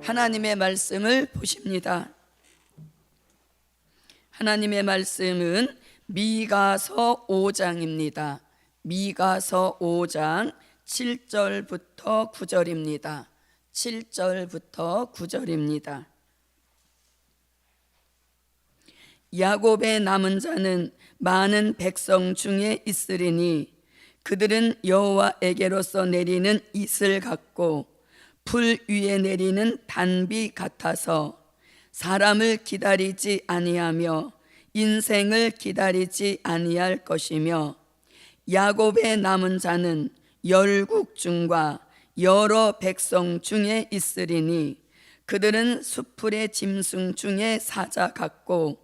하나님의 말씀을 보십니다. 하나님의 말씀은 미가서 5장입니다. 미가서 5장 7절부터 9절입니다. 7절부터 9절입니다. 야곱의 남은 자는 많은 백성 중에 있으리니 그들은 여호와에게로서 내리는 이슬 같고 풀 위에 내리는 단비 같아서 사람을 기다리지 아니하며 인생을 기다리지 아니할 것이며, 야곱의 남은 자는 열국 중과 여러 백성 중에 있으리니 그들은 수풀의 짐승 중에 사자 같고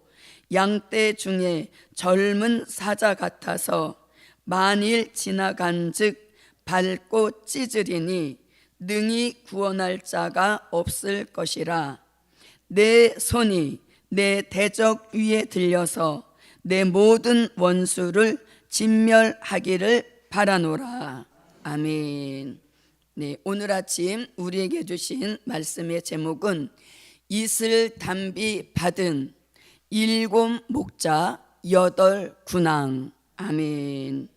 양떼 중에 젊은 사자 같아서 만일 지나간즉 밟고 찢으리니 능히 구원할 자가 없을 것이라. 내 손이 내 대적 위에 들려서 내 모든 원수를 진멸하기를 바라노라. 아멘. 네, 오늘 아침 우리에게 주신 말씀의 제목은 이슬 단비 받은 7 목자 8 군왕. 아멘.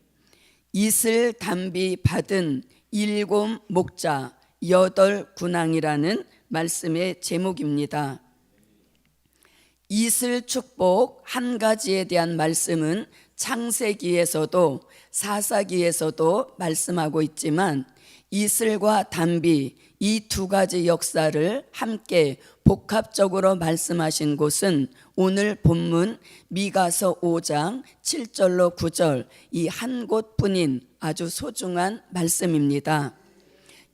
이슬 단비 받은 7 목자 8 군왕이라는 말씀의 제목입니다. 이슬 축복 한 가지에 대한 말씀은 창세기에서도 사사기에서도 말씀하고 있지만, 이슬과 단비 이 두 가지 역사를 함께 복합적으로 말씀하신 곳은 오늘 본문 미가서 5장 7절로 9절 이 한 곳뿐인 아주 소중한 말씀입니다.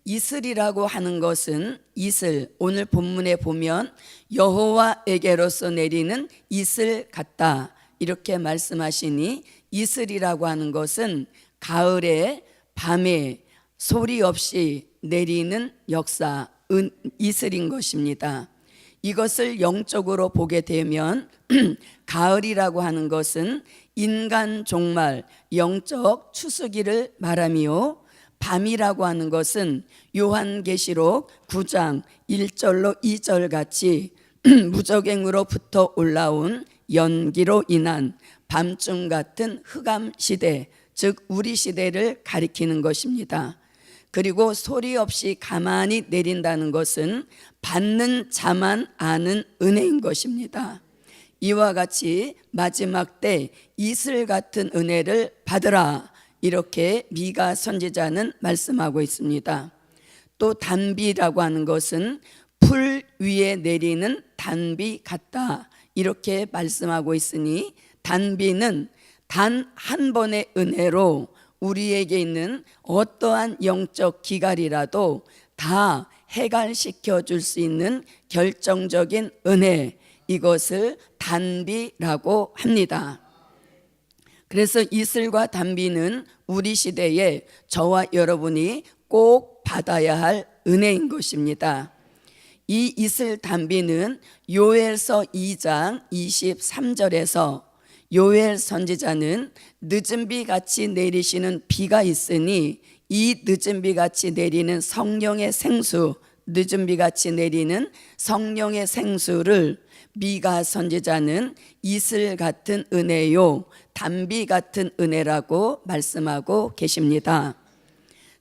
이슬이라고 하는 것은, 이슬 오늘 본문에 보면 여호와에게로서 내리는 이슬 같다 이렇게 말씀하시니, 이슬이라고 하는 것은 가을에 밤에 소리 없이 내리는 역사, 이슬인 것입니다. 이것을 영적으로 보게 되면 가을이라고 하는 것은 인간 종말, 영적 추수기를 말하며, 밤이라고 하는 것은 요한계시록 9장 1절로 2절 같이 무적행으로부터 올라온 연기로 인한 밤중 같은 흑암 시대, 즉 우리 시대를 가리키는 것입니다. 그리고 소리 없이 가만히 내린다는 것은 받는 자만 아는 은혜인 것입니다. 이와 같이 마지막 때 이슬 같은 은혜를 받으라, 이렇게 미가 선지자는 말씀하고 있습니다. 또 단비라고 하는 것은 풀 위에 내리는 단비 같다 이렇게 말씀하고 있으니, 단비는 단 한 번의 은혜로 우리에게 있는 어떠한 영적 기갈이라도 다 해갈시켜 줄 수 있는 결정적인 은혜, 이것을 단비라고 합니다. 그래서 이슬과 단비는 우리 시대에 저와 여러분이 꼭 받아야 할 은혜인 것입니다. 이 이슬 단비는 요엘서 2장 23절에서 요엘 선지자는 늦은 비 같이 내리시는 비가 있으니 이 늦은 비 같이 내리는 성령의 생수, 늦은 비 같이 내리는 성령의 생수를 미가 선지자는 이슬 같은 은혜요, 단비 같은 은혜라고 말씀하고 계십니다.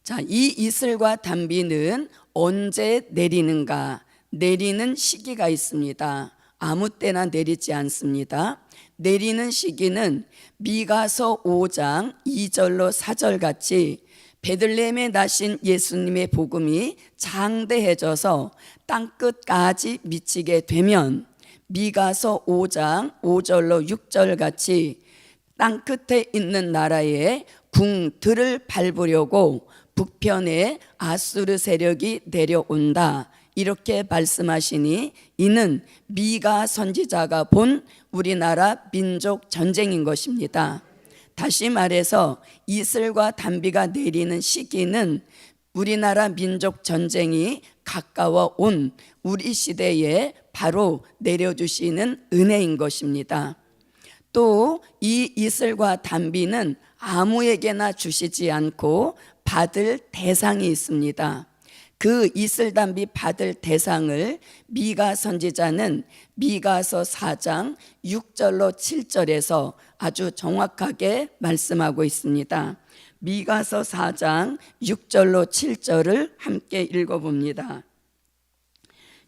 자, 이 이슬과 단비는 언제 내리는가? 내리는 시기가 있습니다. 아무 때나 내리지 않습니다. 내리는 시기는 미가서 5장 2절로 4절 같이 베들레헴에 나신 예수님의 복음이 장대해져서 땅끝까지 미치게 되면, 미가서 5장 5절로 6절 같이 땅끝에 있는 나라에 궁들을 밟으려고 북편에 아수르 세력이 내려온다 이렇게 말씀하시니, 이는 미가 선지자가 본 우리나라 민족 전쟁인 것입니다. 다시 말해서 이슬과 단비가 내리는 시기는 우리나라 민족 전쟁이 가까워 온 우리 시대에 바로 내려주시는 은혜인 것입니다. 또 이 이슬과 단비는 아무에게나 주시지 않고 받을 대상이 있습니다. 그 이슬담비 받을 대상을 미가 선지자는 미가서 4장 6절로 7절에서 아주 정확하게 말씀하고 있습니다. 미가서 4장 6절로 7절을 함께 읽어봅니다.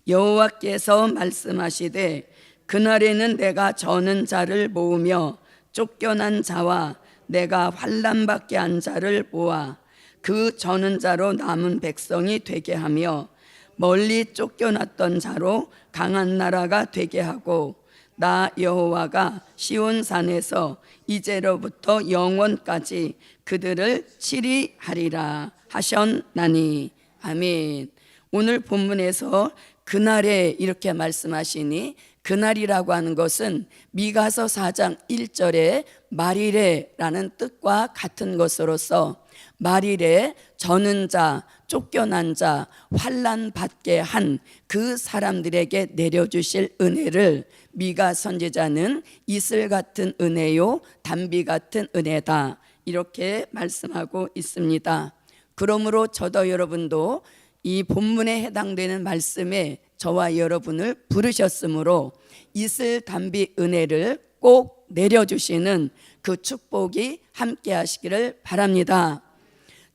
여호와께서 말씀하시되 그날에는 내가 저는 자를 모으며 쫓겨난 자와 내가 환난 받게 한 자를 모아 그 저는 자로 남은 백성이 되게 하며 멀리 쫓겨났던 자로 강한 나라가 되게 하고 나 여호와가 시온 산에서 이제로부터 영원까지 그들을 치리하리라 하셨나니. 아멘. 오늘 본문에서 그날에 이렇게 말씀하시니 그날이라고 하는 것은 미가서 4장 1절에 말일에라는 뜻과 같은 것으로서 말일에 저는 자, 쫓겨난 자, 환난 받게 한 그 사람들에게 내려주실 은혜를 미가 선지자는 이슬 같은 은혜요 담비 같은 은혜다 이렇게 말씀하고 있습니다. 그러므로 저도 여러분도 이 본문에 해당되는 말씀에 저와 여러분을 부르셨으므로 이슬 담비 은혜를 꼭 내려주시는 그 축복이 함께 하시기를 바랍니다.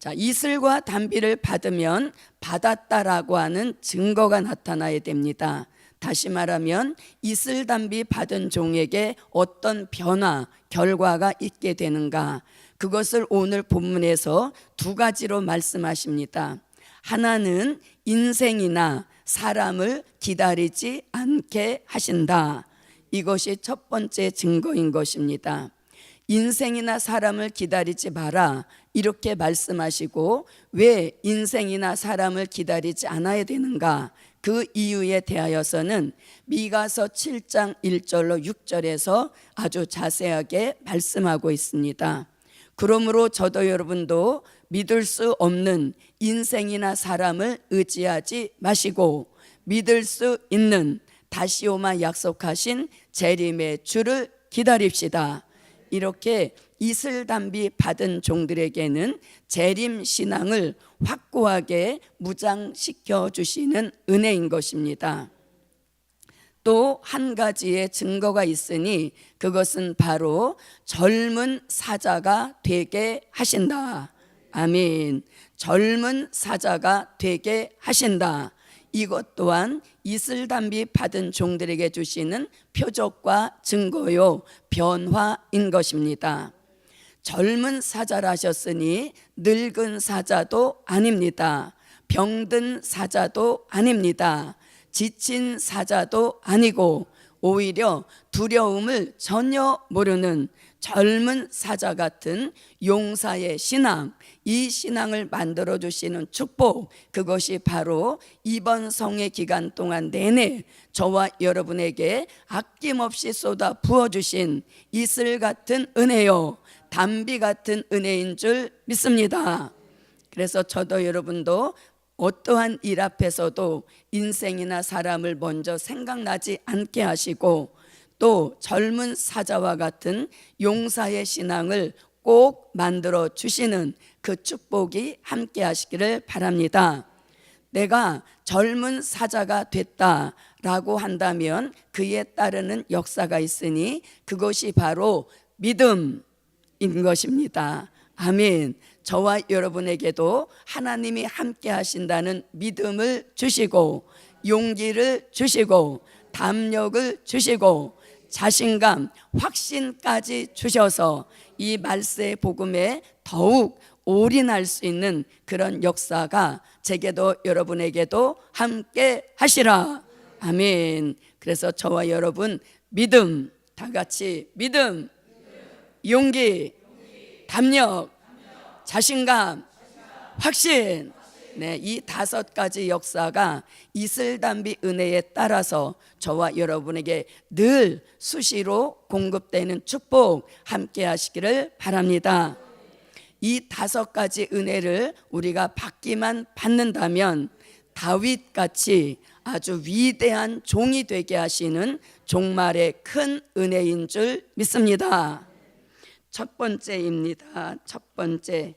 자, 이슬과 담비를 받으면 받았다라고 하는 증거가 나타나야 됩니다. 다시 말하면 이슬 담비 받은 종에게 어떤 변화, 결과가 있게 되는가, 그것을 오늘 본문에서 두 가지로 말씀하십니다. 하나는 인생이나 사람을 기다리지 않게 하신다. 이것이 첫 번째 증거인 것입니다. 인생이나 사람을 기다리지 마라 이렇게 말씀하시고 왜 인생이나 사람을 기다리지 않아야 되는가, 그 이유에 대하여서는 미가서 7장 1절로 6절에서 아주 자세하게 말씀하고 있습니다. 그러므로 저도 여러분도 믿을 수 없는 인생이나 사람을 의지하지 마시고 믿을 수 있는 다시 오마 약속하신 재림의 주를 기다립시다. 이렇게 이슬 담비 받은 종들에게는 재림 신앙을 확고하게 무장시켜 주시는 은혜인 것입니다. 또 한 가지의 증거가 있으니 그것은 바로 젊은 사자가 되게 하신다. 아멘. 젊은 사자가 되게 하신다. 이것 또한 이슬 담비 받은 종들에게 주시는 표적과 증거요 변화인 것입니다. 젊은 사자라 하셨으니 늙은 사자도 아닙니다. 병든 사자도 아닙니다. 지친 사자도 아니고 오히려 두려움을 전혀 모르는 젊은 사자 같은 용사의 신앙, 이 신앙을 만들어 주시는 축복, 그것이 바로 이번 성회 기간 동안 내내 저와 여러분에게 아낌없이 쏟아 부어주신 이슬 같은 은혜요 담비 같은 은혜인 줄 믿습니다. 그래서 저도 여러분도 어떠한 일 앞에서도 인생이나 사람을 먼저 생각나지 않게 하시고 또 젊은 사자와 같은 용사의 신앙을 꼭 만들어 주시는 그 축복이 함께 하시기를 바랍니다. 내가 젊은 사자가 됐다라고 한다면 그에 따르는 역사가 있으니 그것이 바로 믿음인 것입니다. 아멘. 저와 여러분에게도 하나님이 함께 하신다는 믿음을 주시고 용기를 주시고 담력을 주시고 자신감, 확신까지 주셔서 이 말세의 복음에 더욱 올인할 수 있는 그런 역사가 제게도 여러분에게도 함께 하시라. 아멘. 그래서 저와 여러분 믿음, 다 같이 믿음, 용기, 담력, 자신감, 확신, 네, 이 다섯 가지 역사가 이슬 담비 은혜에 따라서 저와 여러분에게 늘 수시로 공급되는 축복 함께 하시기를 바랍니다. 이 다섯 가지 은혜를 우리가 받기만 받는다면 다윗같이 아주 위대한 종이 되게 하시는 종말의 큰 은혜인 줄 믿습니다. 첫 번째입니다. 첫 번째,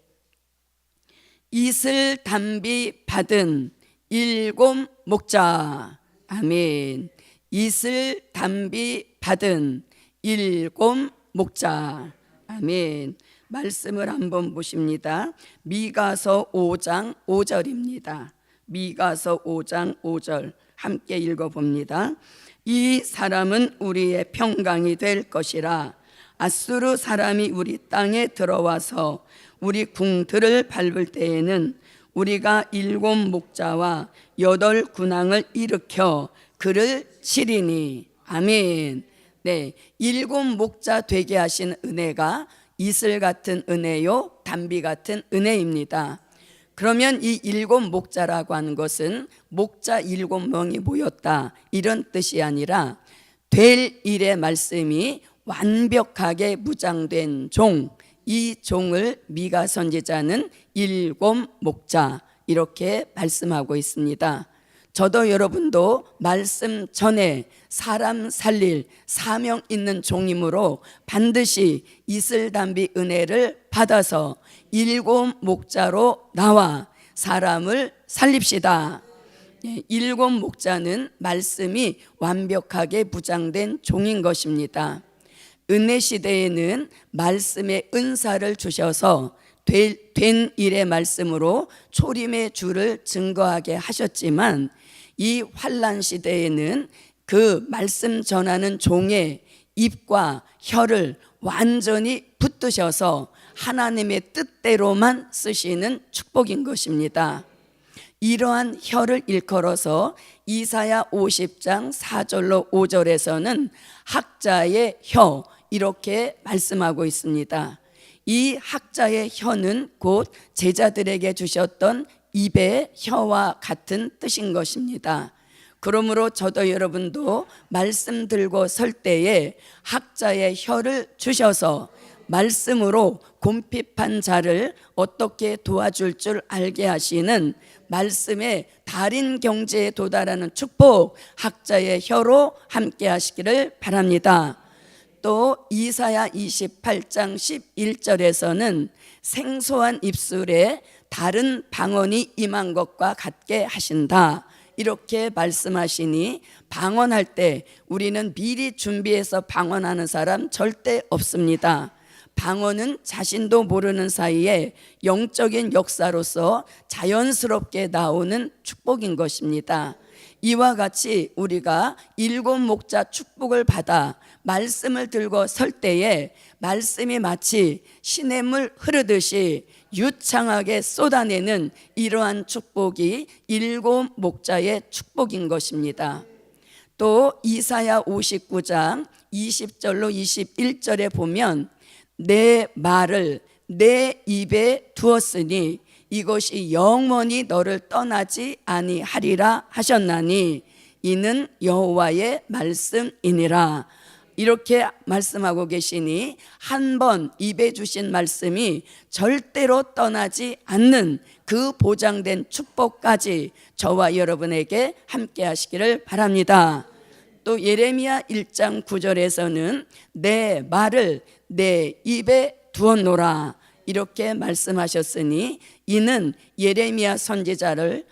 이슬 담비 받은 일곱 목자. 아멘. 이슬 담비 받은 일곱 목자. 아멘. 말씀을 한번 보십니다. 미가서 5장 5절입니다. 미가서 5장 5절 함께 읽어봅니다. 이 사람은 우리의 평강이 될 것이라. 아수르 사람이 우리 땅에 들어와서 우리 궁들을 밟을 때에는 우리가 일곱 목자와 여덟 군왕을 일으켜 그를 치리니. 아멘. 네, 일곱 목자 되게 하신 은혜가 이슬 같은 은혜요, 담비 같은 은혜입니다. 그러면 이 일곱 목자라고 하는 것은 목자 일곱 명이 모였다 이런 뜻이 아니라 될 일의 말씀이 완벽하게 무장된 종, 이 종을 미가 선지자는 일곱 목자 이렇게 말씀하고 있습니다. 저도 여러분도 말씀 전에 사람 살릴 사명 있는 종이므로 반드시 이슬담비 은혜를 받아서 일곱 목자로 나와 사람을 살립시다. 일곱 목자는 말씀이 완벽하게 무장된 종인 것입니다. 은혜 시대에는 말씀의 은사를 주셔서 된 일의 말씀으로 초림의 주를 증거하게 하셨지만 이 환난 시대에는 그 말씀 전하는 종의 입과 혀를 완전히 붙드셔서 하나님의 뜻대로만 쓰시는 축복인 것입니다. 이러한 혀를 일컬어서 이사야 50장 4절로 5절에서는 학자의 혀 이렇게 말씀하고 있습니다. 이 학자의 혀는 곧 제자들에게 주셨던 입의 혀와 같은 뜻인 것입니다. 그러므로 저도 여러분도 말씀 들고 설 때에 학자의 혀를 주셔서 말씀으로 곰핍한 자를 어떻게 도와줄 줄 알게 하시는 말씀의 달인 경지에 도달하는 축복, 학자의 혀로 함께 하시기를 바랍니다. 또 이사야 28장 11절에서는 생소한 입술에 다른 방언이 임한 것과 같게 하신다 이렇게 말씀하시니, 방언할 때 우리는 미리 준비해서 방언하는 사람 절대 없습니다. 방언은 자신도 모르는 사이에 영적인 역사로서 자연스럽게 나오는 축복인 것입니다. 이와 같이 우리가 일곱 목자 축복을 받아 말씀을 들고 설 때에 말씀이 마치 시냇물 흐르듯이 유창하게 쏟아내는 이러한 축복이 일곱 목자의 축복인 것입니다. 또 이사야 59장 20절로 21절에 보면 내 말을 내 입에 두었으니 이것이 영원히 너를 떠나지 아니하리라 하셨나니 이는 여호와의 말씀이니라 이렇게 말씀하고 계시니, 한 번 입에 주신 말씀이 절대로 떠나지 않는 그 보장된 축복까지 저와 여러분에게 함께 하시기를 바랍니다. 또 예레미야 1장 9절에서는 내 말을 내 입에 두었노라 이렇게 말씀하셨으니 이는 예레미야를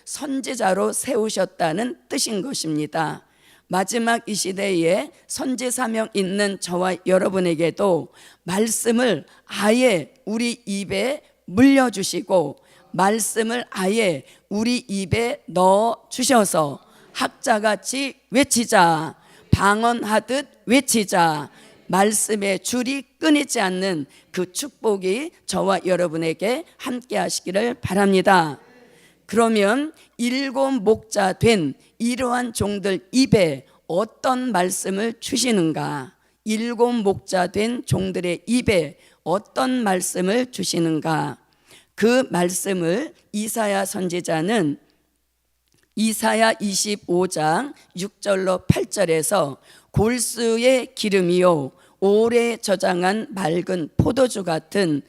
선지자로 세우셨다는 뜻인 것입니다. 마지막 이 시대에 선지 사명 있는 저와 여러분에게도 말씀을 아예 우리 입에 물려주시고 말씀을 아예 우리 입에 넣어 주셔서 학자같이 외치자, 방언하듯 외치자, 말씀의 줄이 끊이지 않는 그 축복이 저와 여러분에게 함께 하시기를 바랍니다. 그러면 일곱 목자 된 이러한 종들 입에 어떤 말씀을 주시는가? 일곱 목자 된 종들의 입에 어떤 말씀을 주시는가? 그 말씀을 이사야 선지자는 이사야 25장 6절로 8절에서 골수의 기름이요 오래 저장한 맑은 포도주 같은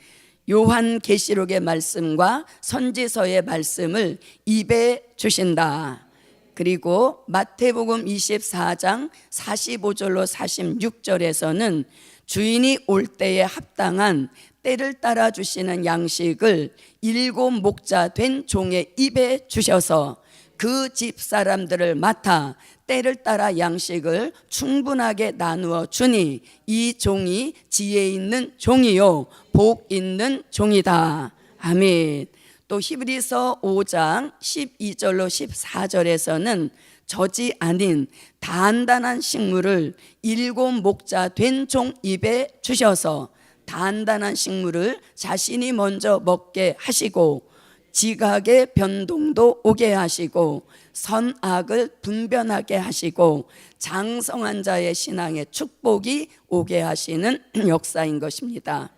요한계시록의 말씀과 선지서의 말씀을 입에 주신다. 그리고 마태복음 24장 45절로 46절에서는 주인이 올 때에 합당한 때를 따라 주시는 양식을 7 목자 된 종의 입에 주셔서 그 집 사람들을 맡아 때를 따라 양식을 충분하게 나누어 주니 이 종이 지혜 있는 종이요 복 있는 종이다. 아멘. 또 히브리서 5장 12절로 14절에서는 저지 아닌 단단한 식물을 7 목자 된 종 입에 주셔서 단단한 식물을 자신이 먼저 먹게 하시고 지각의 변동도 오게 하시고 선악을 분별하게 하시고 장성한 자의 신앙의 축복이 오게 하시는 역사인 것입니다.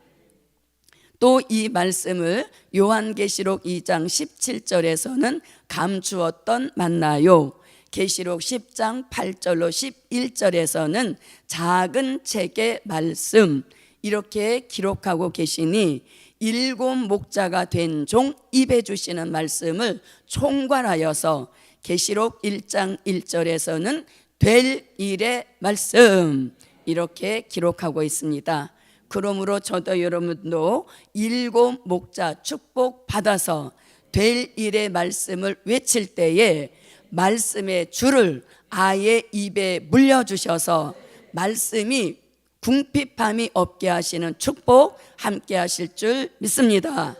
또 이 말씀을 요한계시록 2장 17절에서는 감추었던 만나요. 계시록 10장 8절로 11절에서는 작은 책의 말씀 이렇게 기록하고 계시니 7 목자가 된 종 입에 주시는 말씀을 총괄하여서 계시록 1장 1절에서는 될 일의 말씀 이렇게 기록하고 있습니다. 그러므로 저도 여러분도 7 목자 축복 받아서 될 일의 말씀을 외칠 때에 말씀의 줄을 아예 입에 물려주셔서 말씀이 궁핍함이 없게 하시는 축복 함께 하실 줄 믿습니다.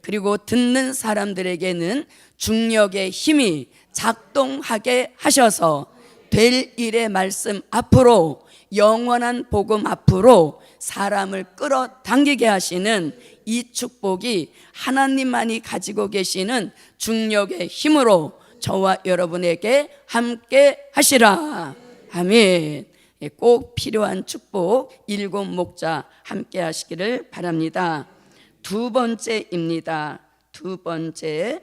그리고 듣는 사람들에게는 중력의 힘이 작동하게 하셔서 될 일의 말씀 앞으로 영원한 복음 앞으로 사람을 끌어당기게 하시는 이 축복이 하나님만이 가지고 계시는 중력의 힘으로 저와 여러분에게 함께 하시라. 아멘. 꼭 필요한 축복 7 목자 함께 하시기를 바랍니다. 두 번째입니다. 두 번째,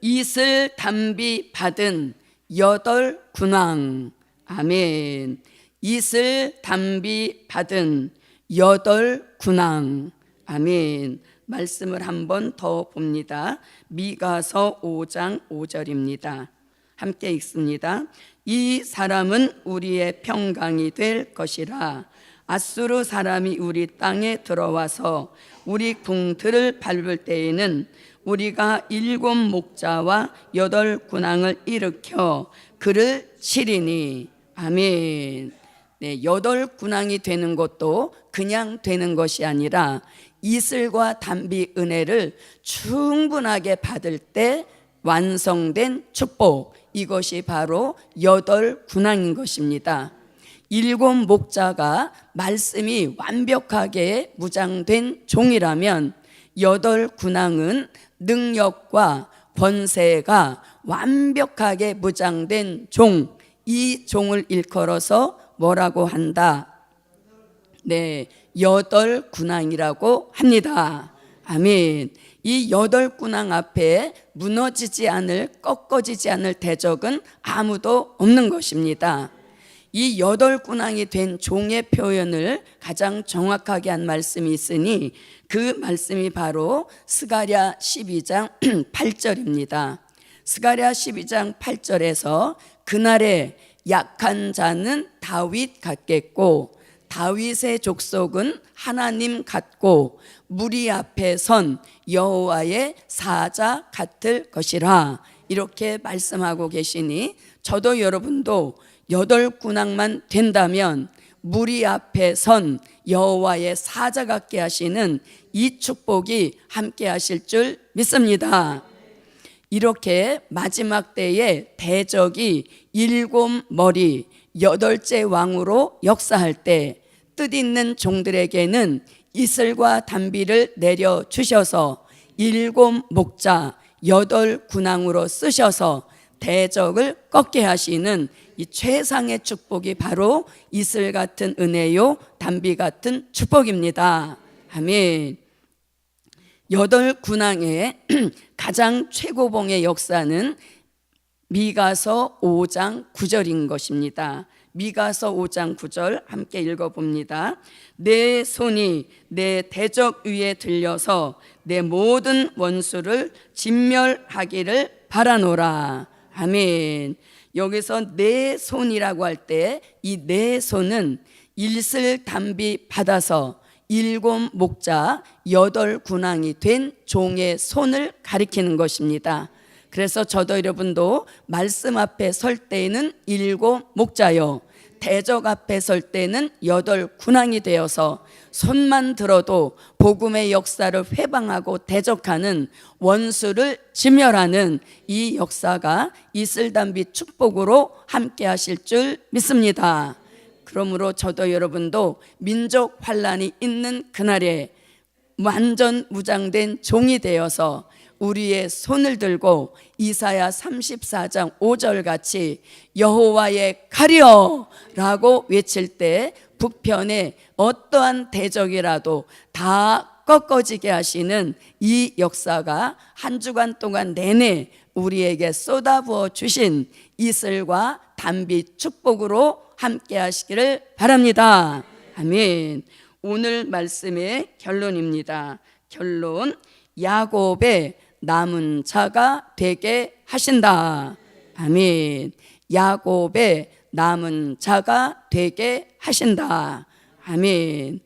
이슬 담비 받은 8 군왕. 아멘. 이슬 담비 받은 8 군왕. 아멘. 말씀을 한 번 더 봅니다. 미가서 5장 5절입니다. 함께 읽습니다. 이 사람은 우리의 평강이 될 것이라. 아수르 사람이 우리 땅에 들어와서 우리 궁들을 밟을 때에는 우리가 7 목자와 8 군왕을 일으켜 그를 치리니. 아멘. 네, 8 군왕이 되는 것도 그냥 되는 것이 아니라 이슬과 담비 은혜를 충분하게 받을 때 완성된 축복, 이것이 바로 8 군왕인 것입니다. 7 목자가 말씀이 완벽하게 무장된 종이라면 8 군왕은 능력과 권세가 완벽하게 무장된 종, 이 종을 일컬어서 뭐라고 한다? 네, 8 군왕이라고 합니다. 아멘. 이 8 군왕 앞에 무너지지 않을, 꺾어지지 않을 대적은 아무도 없는 것입니다. 이 8 군왕이 된 종의 표현을 가장 정확하게 한 말씀이 있으니 그 말씀이 바로 스가랴 12장 8절입니다. 스가랴 12장 8절에서 그날에 약한 자는 다윗 같겠고 다윗의 족속은 하나님 같고 무리 앞에 선 여호와의 사자 같을 것이라. 이렇게 말씀하고 계시니 저도 여러분도 8 군왕만 된다면 무리 앞에 선 여호와의 사자 같게 하시는 이 축복이 함께 하실 줄 믿습니다. 이렇게 마지막 때에 대적이 7 머리 8째 왕으로 역사할 때 뜻있는 종들에게는 이슬과 담비를 내려주셔서 7 목자 8 군왕으로 쓰셔서 대적을 꺾게 하시는 이 최상의 축복이 바로 이슬 같은 은혜요 담비 같은 축복입니다. 아멘. 8 군왕의 가장 최고봉의 역사는 미가서 5장 9절인 것입니다. 미가서 5장 9절 함께 읽어봅니다. 내 손이 내 대적 위에 들려서 내 모든 원수를 진멸하기를 바라노라. 아멘. 여기서 내 손이라고 할 때 이 내 손은 이슬 담비 받아서 일곱 목자 여덟 군왕이 된 종의 손을 가리키는 것입니다. 그래서 저도 여러분도 말씀 앞에 설 때에는 일곱 목자요, 대적 앞에 설 때는 여덟 군왕이 되어서 손만 들어도 복음의 역사를 회방하고 대적하는 원수를 진멸하는 이 역사가 이슬담비 축복으로 함께 하실 줄 믿습니다. 그러므로 저도 여러분도 민족 환란이 있는 그날에 완전 무장된 종이 되어서 우리의 손을 들고 이사야 34장 5절 같이 여호와의 칼이여 라고 외칠 때 북편에 어떠한 대적이라도 다 꺾어지게 하시는 이 역사가 한 주간 동안 내내 우리에게 쏟아부어 주신 이슬과 단비 축복으로 함께 하시기를 바랍니다. 아멘. 오늘 말씀의 결론입니다. 결론, 야곱의 남은 자가 되게 하신다. 아멘. 야곱의 남은 자가 되게 하신다. 아멘.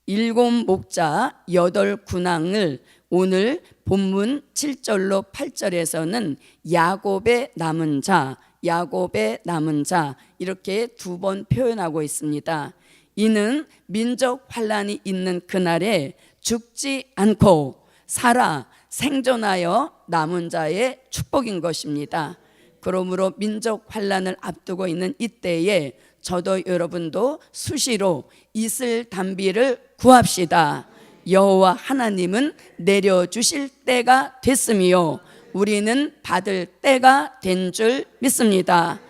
일곱 목자 여덟 군왕을 오늘 본문 7절로 8절에서는 야곱의 남은 자, 야곱의 남은 자 이렇게 두 번 표현하고 있습니다. 이는 민족 환란이 있는 그날에 죽지 않고 살아 생존하여 남은 자의 축복인 것입니다. 그러므로 민족 환란을 앞두고 있는 이때에 저도 여러분도 수시로 이슬 단비를 구합시다. 여호와 하나님은 내려주실 때가 됐으며 우리는 받을 때가 된 줄 믿습니다.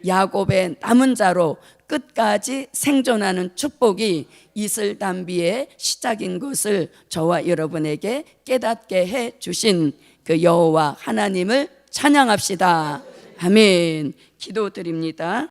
야곱의 남은 자로 끝까지 생존하는 축복이 이슬 단비의 시작인 것을 저와 여러분에게 깨닫게 해 주신 그 여호와 하나님을 찬양합시다. 아멘. 기도드립니다.